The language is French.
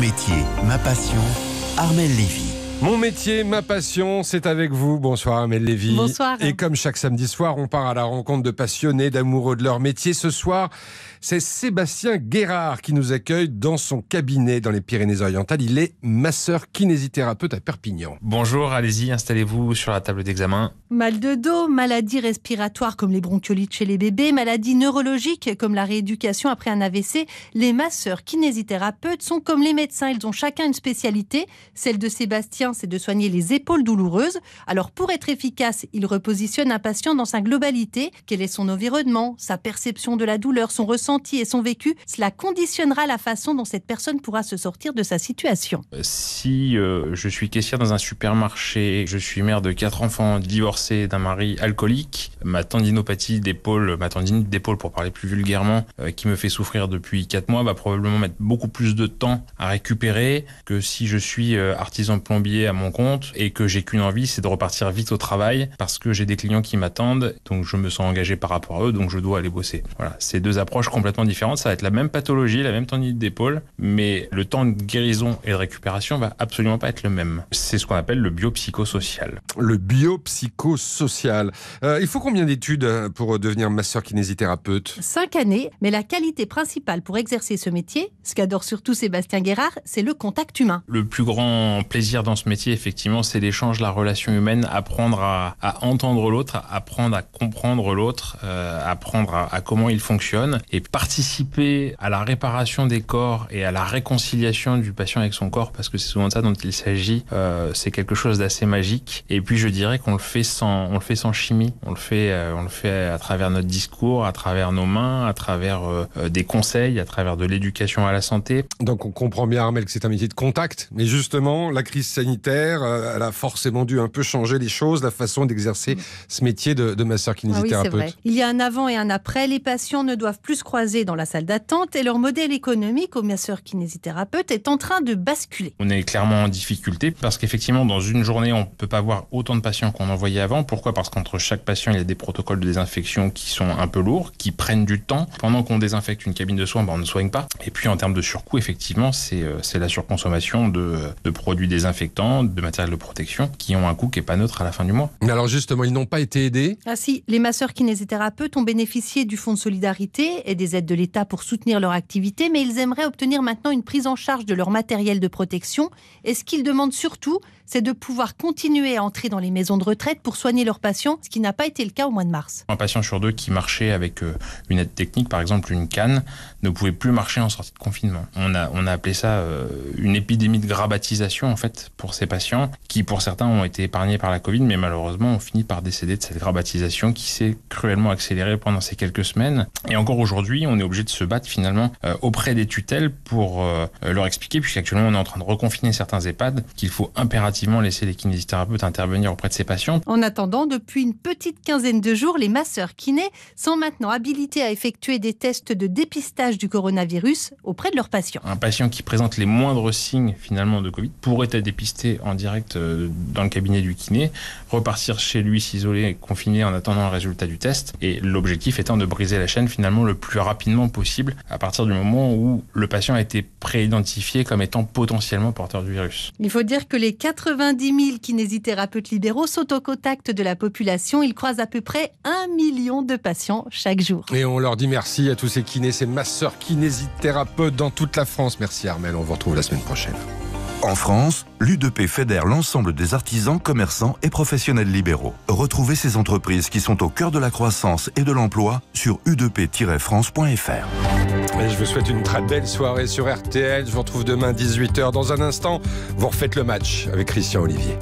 métier, ma passion, Armelle Lévy. Mon métier, ma passion, c'est avec vous. Bonsoir Armelle Lévy. Bonsoir. Et comme chaque samedi soir, on part à la rencontre de passionnés, d'amoureux de leur métier. Ce soir, c'est Sébastien Guérard qui nous accueille dans son cabinet dans les Pyrénées-Orientales. Il est masseur-kinésithérapeute à Perpignan. Bonjour, allez-y, installez-vous sur la table d'examen. Mal de dos, maladies respiratoires comme les bronchiolites chez les bébés, maladies neurologiques comme la rééducation après un AVC, les masseurs kinésithérapeutes sont comme les médecins. Ils ont chacun une spécialité. Celle de Sébastien, c'est de soigner les épaules douloureuses. Alors pour être efficace, il repositionne un patient dans sa globalité. Quel est son environnement, sa perception de la douleur, son ressenti et son vécu? Cela conditionnera la façon dont cette personne pourra se sortir de sa situation. Si je suis caissière dans un supermarché, je suis mère de 4 enfants divorcés d'un mari alcoolique, ma tendinite d'épaule pour parler plus vulgairement, qui me fait souffrir depuis 4 mois, va probablement mettre beaucoup plus de temps à récupérer que si je suis artisan plombier à mon compte et que j'ai qu'une envie, c'est de repartir vite au travail parce que j'ai des clients qui m'attendent, donc je me sens engagé par rapport à eux, donc je dois aller bosser. Voilà, c'est deux approches complètement différentes. Ça va être la même pathologie, la même tendinite d'épaule, mais le temps de guérison et de récupération va absolument pas être le même. C'est ce qu'on appelle le biopsychosocial. Le biopsychosocial. Il faut combien d'études pour devenir masseur-kinésithérapeute? 5 années, mais la qualité principale pour exercer ce métier, ce qu'adore surtout Sébastien Guérard, c'est le contact humain. Le plus grand plaisir dans ce métier, effectivement, c'est l'échange, la relation humaine, apprendre à entendre l'autre, apprendre à comprendre l'autre, apprendre à comment il fonctionne et participer à la réparation des corps et à la réconciliation du patient avec son corps, parce que c'est souvent de ça dont il s'agit. C'est quelque chose d'assez magique. Et puis je dirais qu'on le fait sans chimie. On le fait à travers notre discours, à travers nos mains, à travers des conseils, à travers de l'éducation à la santé. Donc on comprend bien, Armelle, que c'est un métier de contact, mais justement, la crise sanitaire, elle a forcément dû un peu changer les choses, la façon d'exercer ce métier de masseur-kinésithérapeute. Oui, c'est vrai. Il y a un avant et un après. Les patients ne doivent plus se croiser dans la salle d'attente et leur modèle économique aux masseurs-kinésithérapeutes est en train de basculer. On est clairement en difficulté parce qu'effectivement, dans une journée, on ne peut pas voir autant de patients qu'on en voyait avant. Pourquoi ? Parce qu'entre chaque patient, il y a des protocoles de désinfection qui sont un peu lourds, qui prennent du temps. Pendant qu'on désinfecte une cabine de soins, on ne soigne pas. Et puis en termes de surcoût, effectivement, c'est la surconsommation de produits désinfectants, de matériel de protection qui ont un coût qui n'est pas neutre à la fin du mois. Mais alors justement, ils n'ont pas été aidés? Ah si, les masseurs-kinésithérapeutes ont bénéficié du fonds de solidarité et des aides de l'État pour soutenir leur activité, mais ils aimeraient obtenir maintenant une prise en charge de leur matériel de protection. Et ce qu'ils demandent surtout, c'est de pouvoir continuer à entrer dans les maisons de retraite pour soigner leurs patients, ce qui n'a pas été le cas au mois de mars. Un patient sur 2 qui marchait avec une aide technique, par exemple une canne, ne pouvait plus marcher en sortie de confinement. On a appelé ça une épidémie de grabatisation en fait pour ces patients qui pour certains ont été épargnés par la Covid, mais malheureusement ont fini par décéder de cette grabatisation qui s'est cruellement accélérée pendant ces quelques semaines. Et encore aujourd'hui, on est obligé de se battre finalement auprès des tutelles pour leur expliquer, puisqu'actuellement on est en train de reconfiner certains EHPAD, qu'il faut impérativement laisser les kinésithérapeutes intervenir auprès de ces patients. En attendant, depuis une petite quinzaine de jours, les masseurs kinés sont maintenant habilités à effectuer des tests de dépistage du coronavirus auprès de leurs patients. Un patient qui présente les moindres signes finalement de Covid pourrait être dépisté en direct dans le cabinet du kiné, repartir chez lui, s'isoler, confiné en attendant le résultat du test. Et l'objectif étant de briser la chaîne finalement le plus rapidement possible à partir du moment où le patient a été préidentifié comme étant potentiellement porteur du virus. Il faut dire que les 90 000 kinésithérapeutes libéraux sont au contact de la population. Ils croisent à peu près 1 million de patients chaque jour. Et on leur dit merci à tous ces kinés, ces masseurs-kinésithérapeutes dans toute la France. Merci Armelle, on vous retrouve la semaine prochaine. En France, l'UDP fédère l'ensemble des artisans, commerçants et professionnels libéraux. Retrouvez ces entreprises qui sont au cœur de la croissance et de l'emploi sur udp-france.fr. Et je vous souhaite une très belle soirée sur RTL. Je vous retrouve demain 18h. Dans un instant, vous refaites le match avec Christian Olivier.